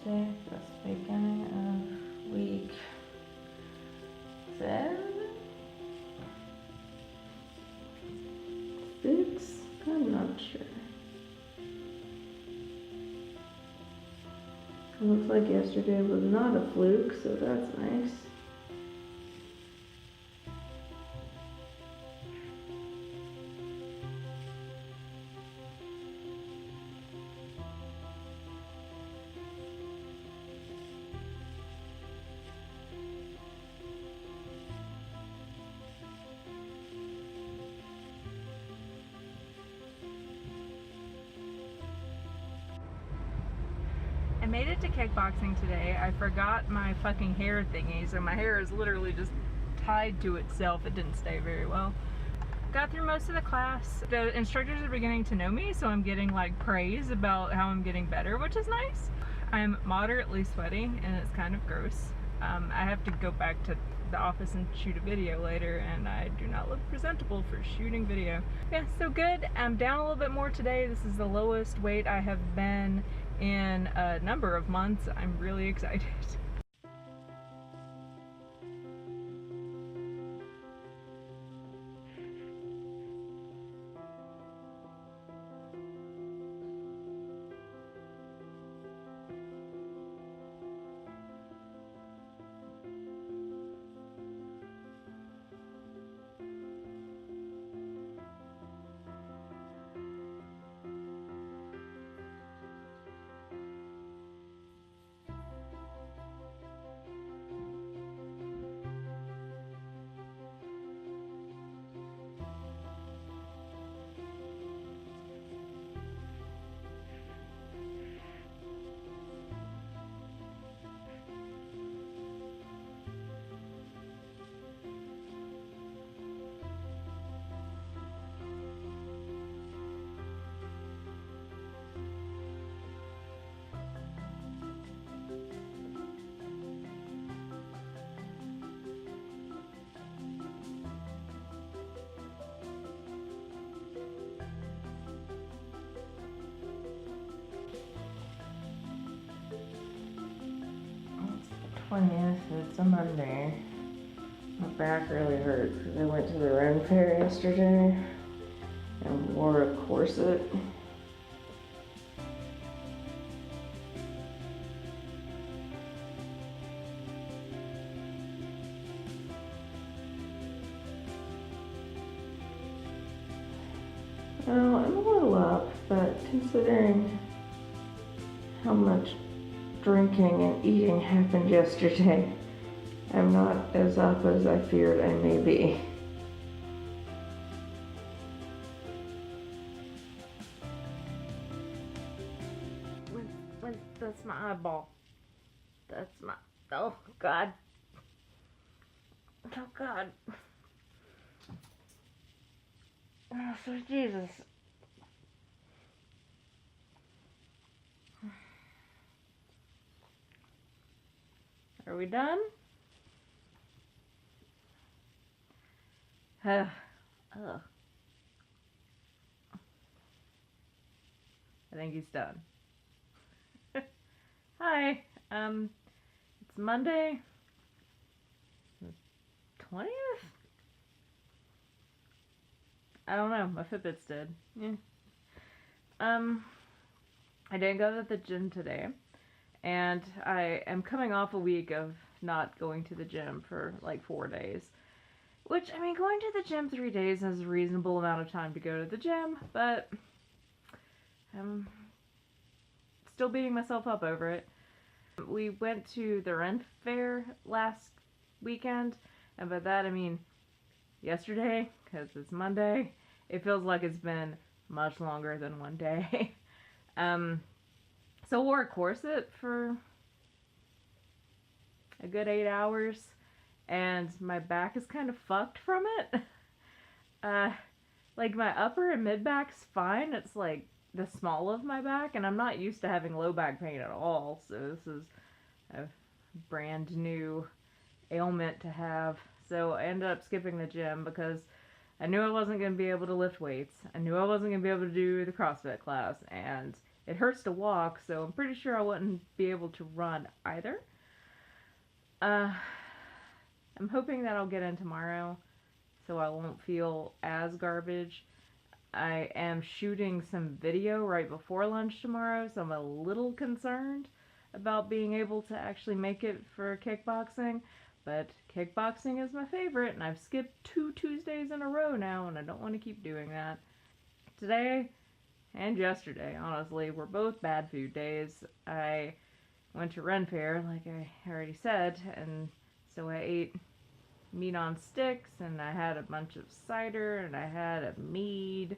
Thursday, first weekend of week 7? 6? I'm not sure. It looks like yesterday was not a fluke, so that's nice. I made it to kickboxing today. I forgot my fucking hair thingy, so my hair is literally just tied to itself. It didn't stay very well. Got through most of the class. The instructors are beginning to know me, so I'm getting like praise about how I'm getting better, which is nice. I'm moderately sweaty and it's kind of gross. I have to go back to the office and shoot a video later, and I do not look presentable for shooting video. Yeah, so good. I'm down a little bit more today. This is the lowest weight I have been in a number of months. I'm really excited. It's the 20th, it's a Monday. My back really hurts because I went to the run fair yesterday and wore a corset. Well, I'm a little up, but considering how much drinking and eating happened yesterday, I'm not as up as I feared I may be. That's my eyeball. That's my, oh God. Oh God. Oh, sweet Jesus. Are we done? Ugh. I think he's done. Hi. It's Monday. 20th? I don't know. My Fitbit's dead. Yeah. I didn't go to the gym today, and I am coming off a week of not going to the gym for like 4 days. Which, I mean, going to the gym 3 days is a reasonable amount of time to go to the gym, but I'm still beating myself up over it. We went to the rent fair last weekend, and by that I mean yesterday, because it's Monday. It feels like it's been much longer than one day. So I wore a corset for a good 8 hours, and my back is kind of fucked from it. Like my upper and mid back's fine. It's like the small of my back, and I'm not used to having low back pain at all, so this is a brand new ailment to have. So I ended up skipping the gym because I knew I wasn't going to be able to lift weights. I knew I wasn't going to be able to do the CrossFit class, and it hurts to walk, so I'm pretty sure I wouldn't be able to run either. I'm hoping that I'll get in tomorrow so I won't feel as garbage. I am shooting some video right before lunch tomorrow, so I'm a little concerned about being able to actually make it for kickboxing. But kickboxing is my favorite, and I've skipped 2 Tuesdays in a row now, and I don't want to keep doing that. Today and yesterday, honestly, were both bad food days. I went to Ren Fair, like I already said, and so I ate meat on sticks, and I had a bunch of cider, and I had a mead,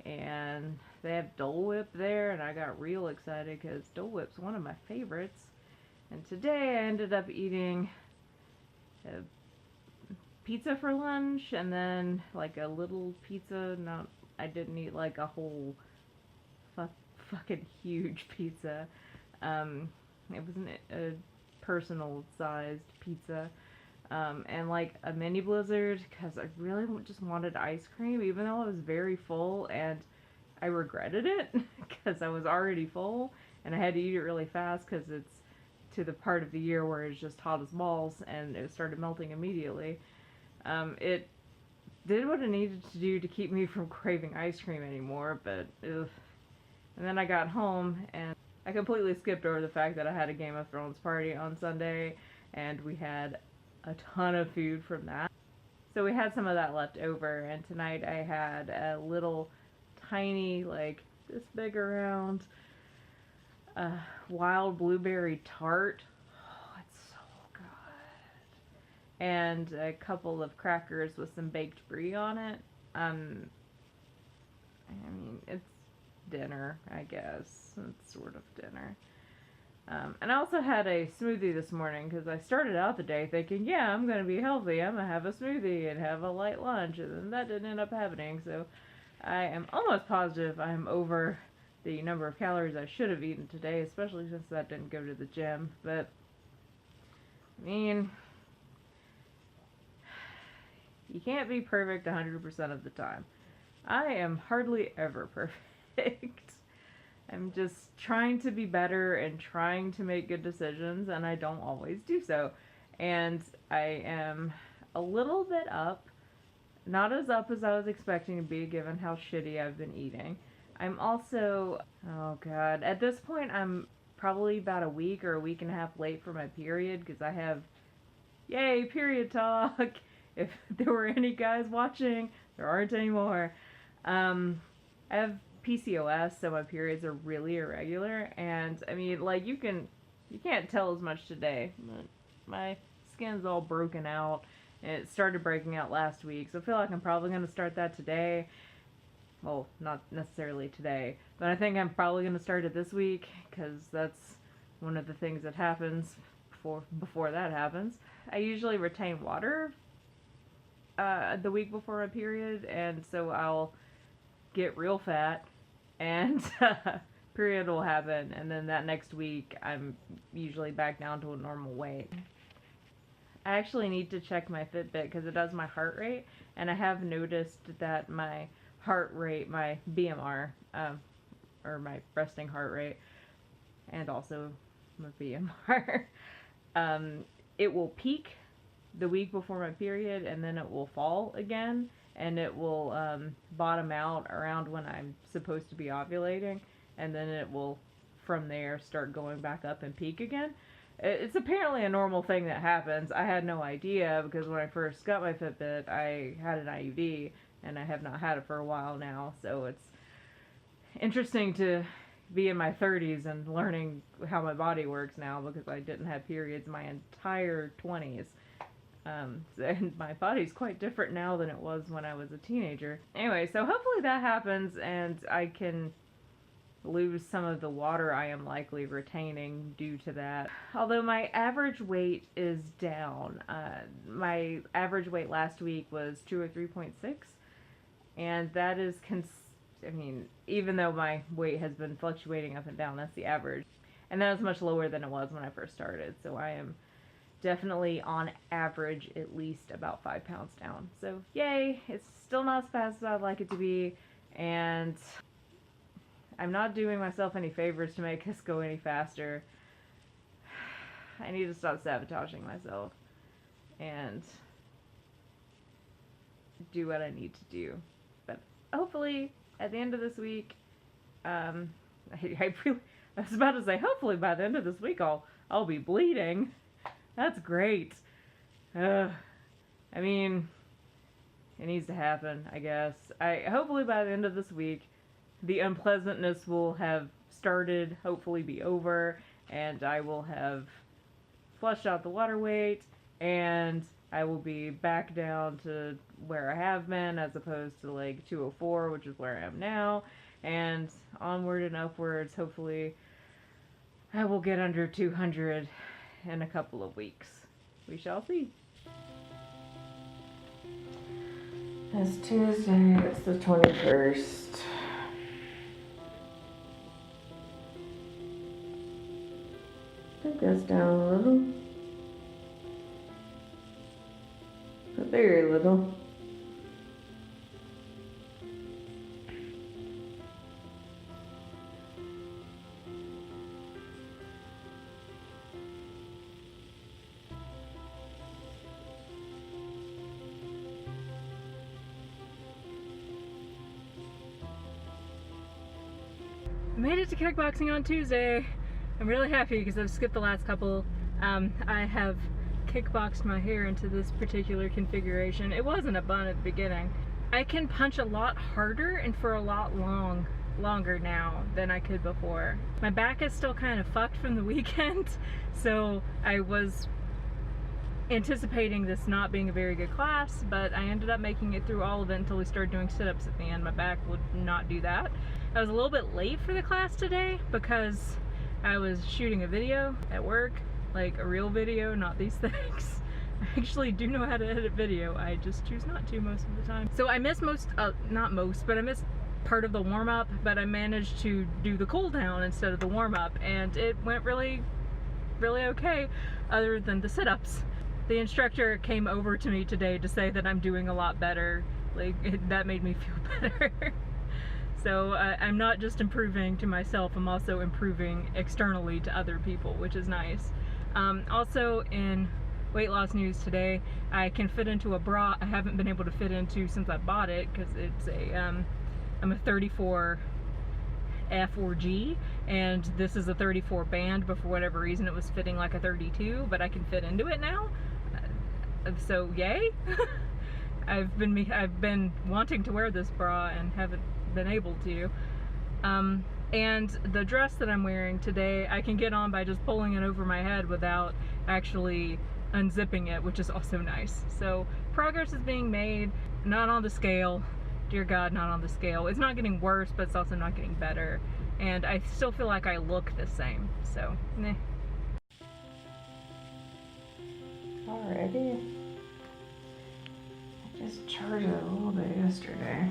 and they have Dole Whip there, and I got real excited because Dole Whip's one of my favorites. And today I ended up eating a pizza for lunch, and then like a little pizza. Not, I didn't eat like a whole fucking huge pizza. It wasn't a personal sized pizza. And like a mini blizzard because I really just wanted ice cream, even though I was very full, and I regretted it because I was already full and I had to eat it really fast because it's to the part of the year where it's just hot as balls and it started melting immediately. It did what it needed to do to keep me from craving ice cream anymore, but ugh. And then I got home and I completely skipped over the fact that I had a Game of Thrones party on Sunday and we had a ton of food from that. So we had some of that left over, and tonight I had a little tiny, like this big around, wild blueberry tart. Oh, it's so good. And a couple of crackers with some baked brie on it. I mean, it's dinner, I guess. It's sort of dinner. And I also had a smoothie this morning because I started out the day thinking, yeah, I'm going to be healthy. I'm going to have a smoothie and have a light lunch. And then that didn't end up happening. So I am almost positive I'm over the number of calories I should have eaten today, especially since that didn't go to the gym. But, I mean, you can't be perfect 100% of the time. I am hardly ever perfect. I'm just trying to be better and trying to make good decisions, and I don't always do so. And I am a little bit up, not as up as I was expecting to be given how shitty I've been eating. I'm also, oh god, at this point I'm probably about a week or a week and a half late for my period because I have, yay, period talk. If there were any guys watching, there aren't anymore. I have PCOS, so my periods are really irregular, and I mean, like, you can't tell as much today, but my skin's all broken out, and it started breaking out last week, so I feel like I'm probably going to start that today. Well, not necessarily today, but I think I'm probably going to start it this week, because that's one of the things that happens before that happens. I usually retain water the week before my period, and so I'll get real fat, and period will happen, and then that next week I'm usually back down to a normal weight. I actually need to check my Fitbit because it does my heart rate, and I have noticed that my heart rate, my BMR, or my resting heart rate, and also my BMR, it will peak the week before my period, and then it will fall again, and it will bottom out around when I'm supposed to be ovulating, and then it will, from there, start going back up and peak again. It's apparently a normal thing that happens. I had no idea, because when I first got my Fitbit, I had an IUD, and I have not had it for a while now, so it's interesting to be in my 30s and learning how my body works now, because I didn't have periods my entire 20s. And my body's quite different now than it was when I was a teenager. Anyway, so hopefully that happens and I can lose some of the water I am likely retaining due to that. Although my average weight is down. My average weight last week was 2 or 3.6, and that is I mean, even though my weight has been fluctuating up and down, that's the average. And that was much lower than it was when I first started, so I am definitely on average at least about 5 pounds down. So yay, it's still not as fast as I'd like it to be, and I'm not doing myself any favors to make this go any faster. I need to stop sabotaging myself and do what I need to do. But hopefully, at the end of this week, I was about to say, hopefully by the end of this week I'll be bleeding. That's great. I mean, it needs to happen, I guess. Hopefully by the end of this week, the unpleasantness will have started, hopefully be over, and I will have flushed out the water weight, and I will be back down to where I have been, as opposed to like 204, which is where I am now, and onward and upwards. Hopefully I will get under 200 in a couple of weeks. We shall see. It's Tuesday, it's the 21st. Take this down a little. But very little. Made it to kickboxing on Tuesday. I'm really happy because I've skipped the last couple. I have kickboxed my hair into this particular configuration. It wasn't a bun at the beginning. I can punch a lot harder and for a lot longer now than I could before. My back is still kind of fucked from the weekend, so I was anticipating this not being a very good class, but I ended up making it through all of it until we started doing sit-ups at the end. My back would not do that. I was a little bit late for the class today because I was shooting a video at work, like a real video, not these things. I actually do know how to edit video, I just choose not to most of the time. So I missed not most, but I missed part of the warm-up, but I managed to do the cool down instead of the warm-up, and it went really okay, other than the sit-ups. The instructor came over to me today to say that I'm doing a lot better. Like, that made me feel better. So I'm not just improving to myself, I'm also improving externally to other people, which is nice. Also in weight loss news today, I can fit into a bra I haven't been able to fit into since I bought it, because it's I'm a 34 F or G, and this is a 34 band, but for whatever reason it was fitting like a 32, but I can fit into it now. So yay! I've been wanting to wear this bra and haven't been able to. And the dress that I'm wearing today, I can get on by just pulling it over my head without actually unzipping it, which is also nice. So progress is being made, not on the scale. Dear God, not on the scale. It's not getting worse, but it's also not getting better. And I still feel like I look the same, so meh. Alrighty. I just charged it a little bit yesterday.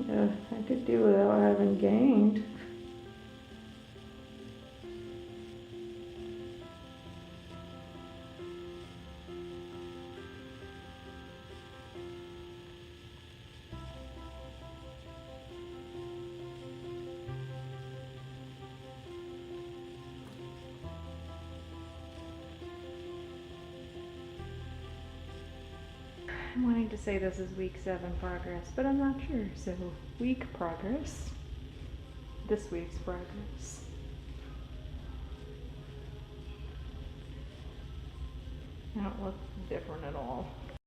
Yeah, I could do without having gained. I'm wanting to say this is week 7 progress, but I'm not sure, so week progress. This week's progress. I don't look different at all.